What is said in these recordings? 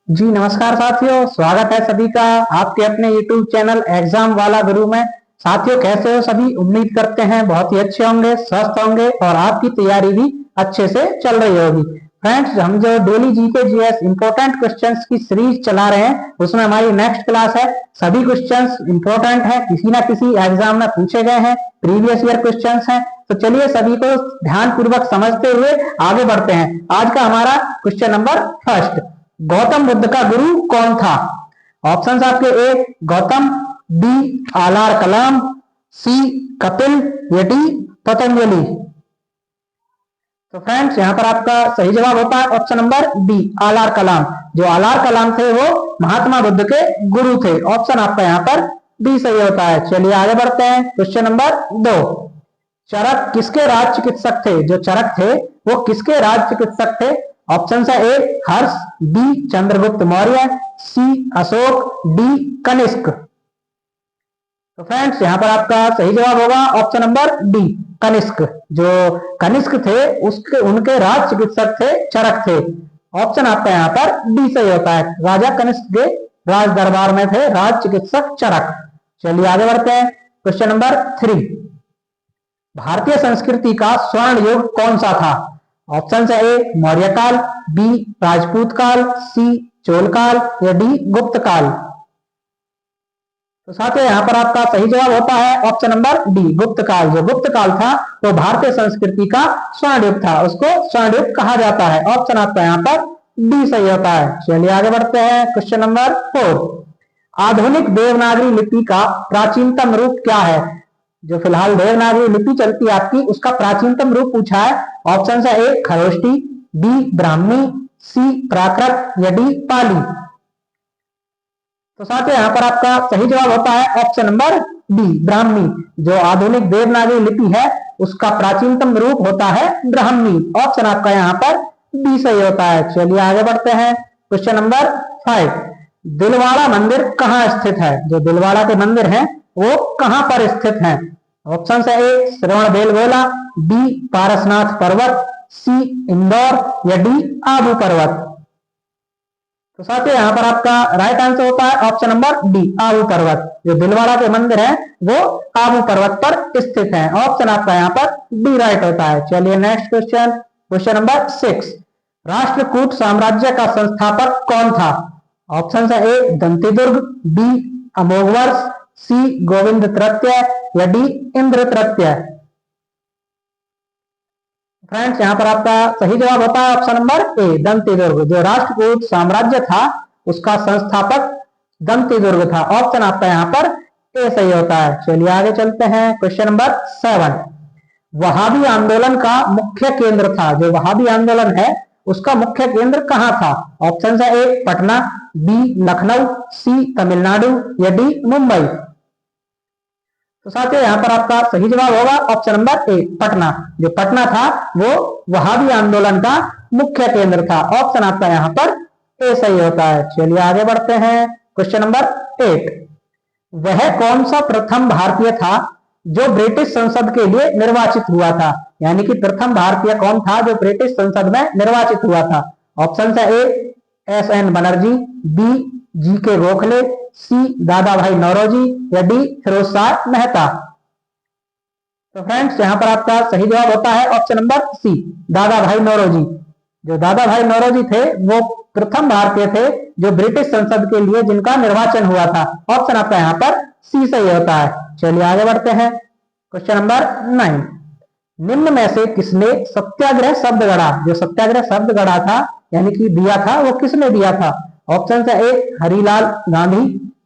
जी नमस्कार साथियों, स्वागत है सभी का आपके अपने YouTube चैनल एग्जाम वाला गुरु में। साथियों कैसे हो सभी? उम्मीद करते हैं बहुत ही अच्छे होंगे, स्वस्थ होंगे और आपकी तैयारी भी अच्छे से चल रही होगी। फ्रेंड्स, हम जो daily GK GS important questions की सीरीज चला रहे हैं उसमें हमारी नेक्स्ट क्लास है। सभी क्वेश्चंस इंपॉर्टेंट है, किसी ना किसी एग्जाम में पूछे गए हैं, प्रीवियस ईयर क्वेश्चंस हैं। तो चलिए सभी को ध्यान पूर्वक समझते हुए आगे बढ़ते हैं। आज का हमारा question number first, Gautam Buddha का गुरु कौन था? ऑप्शन आपके ए गौतम, बी आलार कलाम, सी कपिल या डी पतंजलि। तो फ्रेंड्स यहाँ पर आपका सही जवाब होता है ऑप्शन नंबर बी आलार कलाम। जो आलार कलाम थे वो महात्मा बुद्ध के गुरु थे। ऑप्शन आपका यहाँ पर बी सही होता है। चलिए आगे बढ़ते हैं। क्वेश्चन नंबर 2, चरक किसके राज चिकित्सक थे? जो चरक थे वो किसके राज चिकित्सक थे? ऑप्शन है ए हर्ष, बी चंद्रगुप्त मौर्य, सी अशोक, डी कनिष्क। तो फ्रेंड्स यहाँ पर आपका सही जवाब होगा ऑप्शन नंबर डी कनिष्क। जो कनिष्क थे उसके उनके राज चिकित्सक थे चरक थे। ऑप्शन आपका यहाँ पर डी सही होता है। राजा कनिष्क के राज दरबार में थे राज चिकित्सक चरक। चलिए आगे बढ़ते हैं। क्वेश्चन नंबर 3, भारतीय संस्कृति का स्वर्ण युग कौन सा था? ऑप्शन है ए मौर्य काल, बी राजपूत काल, सी चोल काल या डी गुप्त काल। तो साथियों यहाँ पर आपका सही जवाब होता है ऑप्शन नंबर डी गुप्त काल। जो गुप्त काल था तो भारतीय संस्कृति का स्वर्ण युग था, उसको स्वर्ण युग कहा जाता है। ऑप्शन आपका यहाँ पर डी सही होता है। चलिए आगे बढ़ते हैं। क्वेश्चन नंबर 4, आधुनिक देवनागरी लिपि का प्राचीनतम रूप क्या है? जो फिलहाल देवनागरी लिपि चलती है आपकी, उसका प्राचीनतम रूप पूछा है। ऑप्शन है ए खरोष्टी, बी ब्राह्मी, सी प्राकृत या डी पाली। तो साथियों यहाँ पर आपका सही जवाब होता है ऑप्शन नंबर बी ब्राह्मी। जो आधुनिक देवनागरी लिपि है उसका प्राचीनतम रूप होता है ब्राह्मी। ऑप्शन आपका यहाँ पर बी सही होता है। चलिए आगे बढ़ते हैं। क्वेश्चन नंबर 5, दिलवाड़ा मंदिर कहाँ स्थित है? जो दिलवाड़ा के मंदिर हैं वो कहां पर स्थित हैं? ऑप्शन है ए श्रवण बेलगोला, बी पारसनाथ पर्वत, सी इंदौर या डी आबू पर्वत। तो साथियों यहाँ पर आपका राइट आंसर होता है ऑप्शन नंबर डी आबू पर्वत। जो दिलवाड़ा के मंदिर है वो आबू पर्वत पर स्थित है। ऑप्शन आपका यहाँ पर डी राइट होता है। चलिए next question, question number 6, Rashtrakuta साम्राज्य का संस्थापक कौन था? ऑप्शन है ए दंतीदुर्ग, बी अमोघवर्ष, सी गोविंद तृतीय या डी इंद्र तृतीय। फ्रेंड्स यहाँ पर आपका सही जवाब होता है ऑप्शन नंबर ए दंतीदुर्ग। जो राष्ट्रकूट साम्राज्य था उसका संस्थापक दंतीदुर्ग था। ऑप्शन आपका यहाँ पर ए सही होता है। चलिए आगे चलते हैं। क्वेश्चन नंबर 7, वहाबी आंदोलन का मुख्य केंद्र था? जो वहाबी आंदोलन है उसका मुख्य केंद्र कहाँ था? ऑप्शन है ए पटना, बी लखनऊ, सी तमिलनाडु या डी मुंबई। तो साथियों यहाँ पर आपका सही जवाब होगा ऑप्शन नंबर ए पटना। जो पटना था वो वहाबी आंदोलन का मुख्य केंद्र था। ऑप्शन आपका यहाँ पर ए सही होता है। चलिए आगे बढ़ते हैं। क्वेश्चन नंबर 8, वह कौन सा प्रथम भारतीय था जो ब्रिटिश संसद के लिए निर्वाचित हुआ था? यानी कि प्रथम भारतीय कौन था जो ब्रिटिश संसद में निर्वाचित हुआ था? ऑप्शन है A S N Banerjee, B G K Gokhale, सी दादा भाई नौरोजी या डी फिरोज शाह मेहता। तो फ्रेंड्स यहाँ पर आपका सही जवाब होता है ऑप्शन नंबर सी दादा भाई नौरोजी। जो दादा भाई नौरोजी थे वो प्रथम भारतीय थे जो ब्रिटिश संसद के लिए जिनका निर्वाचन हुआ था। ऑप्शन आपका यहाँ पर सी सही होता है। चलिए आगे बढ़ते हैं। क्वेश्चन नंबर 9, निम्न में से किसने सत्याग्रह शब्द गढ़ा? जो सत्याग्रह शब्द गढ़ा था यानी कि दिया था वो किसने दिया था? ऑप्शन है ए हरिलाल गांधी,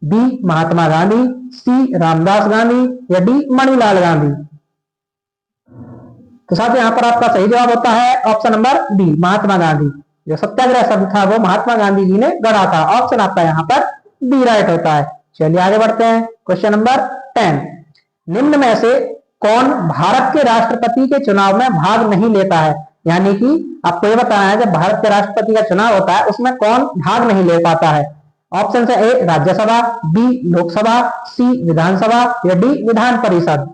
बी महात्मा गांधी, सी रामदास गांधी या डी मणिलाल गांधी। तो साथ यहाँ पर आपका सही जवाब होता है option number B Mahatma Gandhi. जो सत्याग्रह शब्द था वो महात्मा गांधी जी ने गढ़ा था। ऑप्शन आपका यहाँ पर बी राइट होता है। चलिए आगे बढ़ते हैं। क्वेश्चन नंबर 10, निम्न में से कौन भारत के राष्ट्रपति के चुनाव में भाग नहीं लेता है? यानी कि आपको ये बताना है जब भारत के राष्ट्रपति का चुनाव होता है उसमें कौन भाग नहीं ले पाता है? ऑप्शन है ए राज्यसभा, बी लोकसभा, सी विधानसभा या डी विधान परिषद।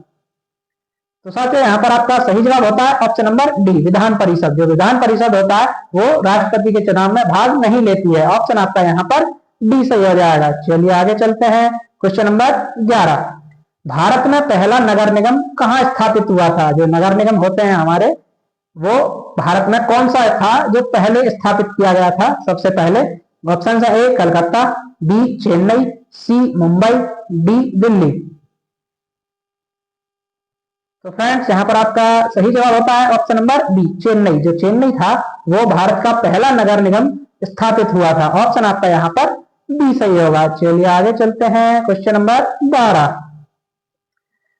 तो साथियों यहाँ पर आपका सही जवाब होता है option number D, Vidhan Parishad. जो विधान परिषद होता है वो राष्ट्रपति के चुनाव में भाग नहीं लेती है। ऑप्शन आपका यहाँ पर डी सही हो जाएगा। चलिए आगे चलते हैं। क्वेश्चन नंबर 11, भारत में पहला नगर निगम कहाँ स्थापित हुआ था? जो नगर निगम होते हैं हमारे, वो भारत में कौन सा था जो पहले स्थापित किया गया था सबसे पहले? ऑप्शन है ए कलकत्ता, बी चेन्नई, सी मुंबई, डी दिल्ली। तो फ्रेंड्स यहाँ पर आपका सही जवाब होता है ऑप्शन नंबर बी, चेन्नई। जो चेन्नई था वो भारत का पहला नगर निगम स्थापित हुआ था। ऑप्शन आपका यहाँ पर बी सही होगा। चलिए आगे चलते हैं। क्वेश्चन नंबर 12,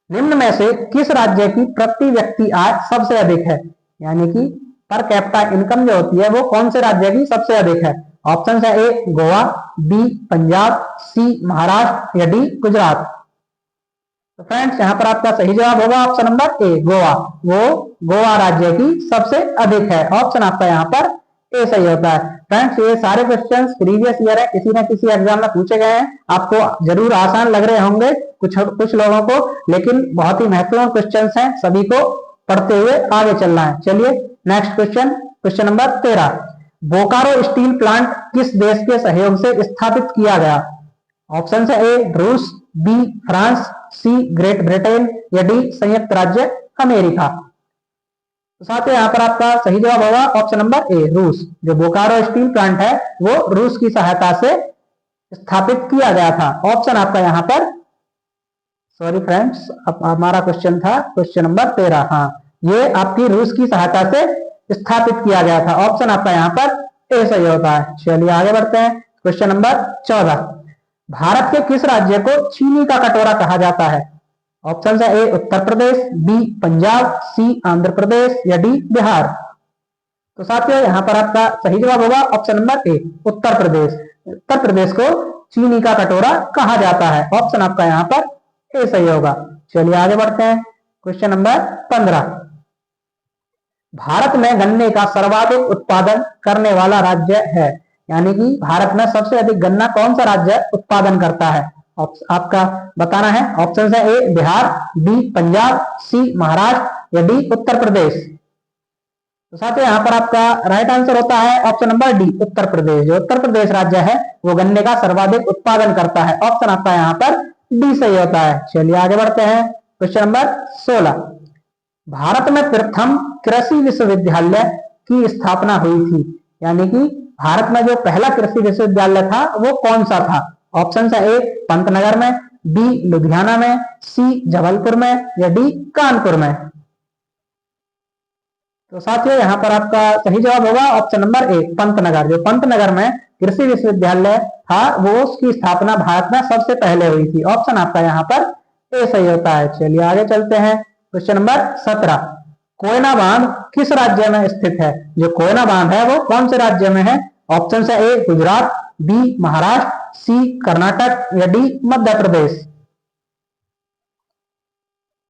निम्न में से किस राज्य की प्रति व्यक्ति आय सबसे अधिक है? यानी कि पर कैपिटा इनकम जो होती है वो कौन से राज्य की सबसे अधिक है? ऑप्शन है ए गोवा, बी पंजाब, सी महाराष्ट्र या डी गुजरात। तो फ्रेंड्स यहाँ पर आपका सही जवाब होगा ऑप्शन नंबर ए गोवा। वो गोवा राज्य की सबसे अधिक है। ऑप्शन आपका यहाँ पर ए सही होता है। फ्रेंड्स ये सारे क्वेश्चंस प्रीवियस ईयर है, किसी न किसी एग्जाम में पूछे गए हैं। आपको जरूर आसान लग रहे होंगे कुछ लोगों को, लेकिन बहुत ही महत्वपूर्ण क्वेश्चंस हैं, सभी को पढ़ते हुए आगे चलना है। चलिए next question, question number 13, Bokaro steel plant किस देश के सहयोग से स्थापित किया गया? ऑप्शन है ए रूस, बी फ्रांस, सी ग्रेट ब्रिटेन या डी संयुक्त राज्य अमेरिका। तो साथियों यहाँ पर आपका सही जवाब होगा ऑप्शन नंबर ए रूस। जो बोकारो स्टील प्लांट है वो रूस की सहायता से स्थापित किया गया था। ऑप्शन आपका यहाँ पर, सॉरी फ्रेंड्स, हमारा क्वेश्चन था क्वेश्चन नंबर 13, हाँ ये आपकी रूस की सहायता से स्थापित किया गया था। ऑप्शन आपका यहाँ पर ए सही होता है। चलिए आगे बढ़ते हैं। क्वेश्चन नंबर 14, भारत के किस राज्य को चीनी का कटोरा कहा जाता है? ऑप्शन है ए उत्तर प्रदेश, बी पंजाब, सी आंध्र प्रदेश या डी बिहार। तो साथियों यहाँ पर आपका सही जवाब होगा option number A Uttar Pradesh. Uttar Pradesh को चीनी का कटोरा कहा जाता है। ऑप्शन आपका यहाँ पर ए सही होगा। चलिए आगे बढ़ते हैं। क्वेश्चन नंबर 15, भारत में गन्ने का सर्वाधिक उत्पादन करने वाला राज्य है? यानी कि भारत में सबसे अधिक गन्ना कौन सा राज्य उत्पादन करता है? आपका बताना है। ऑप्शन है ए बिहार, बी पंजाब, सी महाराष्ट्र या डी उत्तर प्रदेश। तो साथियों यहाँ पर आपका राइट आंसर होता है option number D Uttar Pradesh. जो उत्तर प्रदेश राज्य है वो गन्ने का सर्वाधिक उत्पादन करता है। ऑप्शन आपका यहाँ पर डी सही होता है। चलिए आगे बढ़ते हैं। क्वेश्चन नंबर 16, भारत में प्रथम कृषि विश्वविद्यालय की स्थापना हुई थी? यानी कि भारत में जो पहला कृषि विश्वविद्यालय था वो कौन सा था? ऑप्शन है ए पंतनगर में, बी लुधियाना में, सी जबलपुर में या डी कानपुर में। तो साथियों यहाँ पर आपका सही जवाब होगा ऑप्शन नंबर ए पंतनगर। जो पंतनगर में कृषि विश्वविद्यालय था वो उसकी स्थापना भारत में सबसे पहले हुई थी। ऑप्शन आपका यहाँ पर ए सही होता है। चलिए आगे चलते हैं। क्वेश्चन नंबर 17, कोयना बांध किस राज्य में स्थित है? जो कोयना बांध है वो कौन से राज्य में है? ऑप्शन है ए गुजरात, बी महाराष्ट्र, सी कर्नाटक या डी मध्य प्रदेश।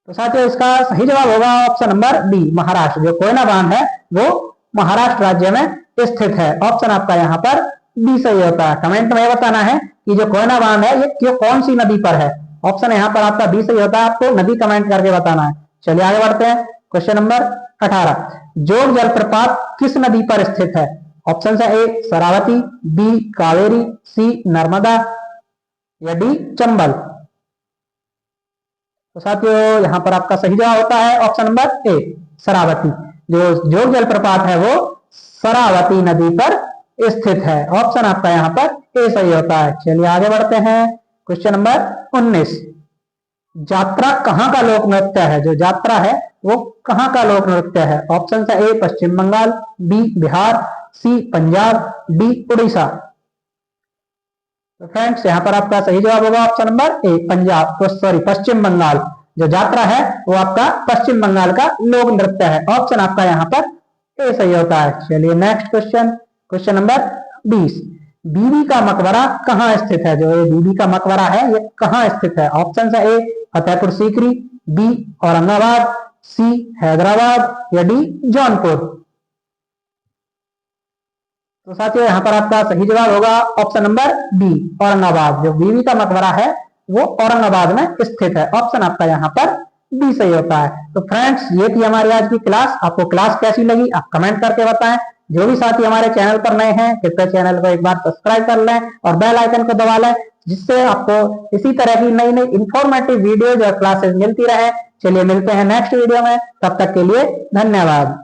तो साथियों इसका सही जवाब होगा ऑप्शन नंबर बी महाराष्ट्र। जो कोयना बांध है वो महाराष्ट्र राज्य में स्थित है। ऑप्शन आपका यहाँ पर बी सही होता है। कमेंट में बताना है कि जो कोयना बांध है ये क्यों कौन सी नदी पर है। ऑप्शन यहाँ पर आपका बी सही होता है। आपको नदी कमेंट करके बताना है। चलिए आगे बढ़ते हैं। क्वेश्चन नंबर 18, जोग जलप्रपात किस नदी पर स्थित है? ऑप्शन है ए शरावती, बी कावेरी, सी नर्मदा या डी चंबल। तो साथियों यहाँ पर आपका सही जवाब होता है ऑप्शन नंबर ए शरावती। जो जोग जलप्रपात है वो शरावती नदी पर स्थित है। ऑप्शन आपका यहाँ पर ए सही होता है। चलिए आगे बढ़ते हैं। क्वेश्चन नंबर 19, यात्रा कहाँ का लोक नृत्य है? जो यात्रा है वो कहाँ का लोक नृत्य है? ऑप्शन है ए पश्चिम बंगाल, बी बिहार, सी पंजाब, डी उड़ीसा। तो फ्रेंड्स यहाँ पर आपका सही जवाब होगा ऑप्शन नंबर ए पंजाब, तो सॉरी पश्चिम बंगाल। जो यात्रा है वो आपका पश्चिम बंगाल का लोक नृत्य है। ऑप्शन आपका यहाँ पर ए सही होता है। चलिए नेक्स्ट क्वेश्चन, क्वेश्चन नंबर 20, बीबी का मकबरा कहाँ स्थित है? जो ये बीबी का मकबरा है ये कहाँ स्थित है? ऑप्शन है ए फतेहपुर सीकरी, बी औरंगाबाद, सी हैदराबाद या डी जौनपुर। तो साथियों यहाँ पर आपका सही जवाब होगा ऑप्शन नंबर बी औरंगाबाद। जो बीबी का मकबरा है वो औरंगाबाद में स्थित है। ऑप्शन आपका यहाँ पर बी सही होता है। तो फ्रेंड्स, ये थी हमारी आज की क्लास। आपको क्लास कैसी लगी आप कमेंट करके बताएं। जो भी साथी हमारे चैनल पर नए हैं कृपया चैनल को एक बार सब्सक्राइब कर लें और बेल आइकन को दबा लें, जिससे आपको इसी तरह की नई नई इंफॉर्मेटिव वीडियोज और क्लासेस मिलती रहे। चलिए मिलते हैं नेक्स्ट वीडियो में, तब तक के लिए धन्यवाद।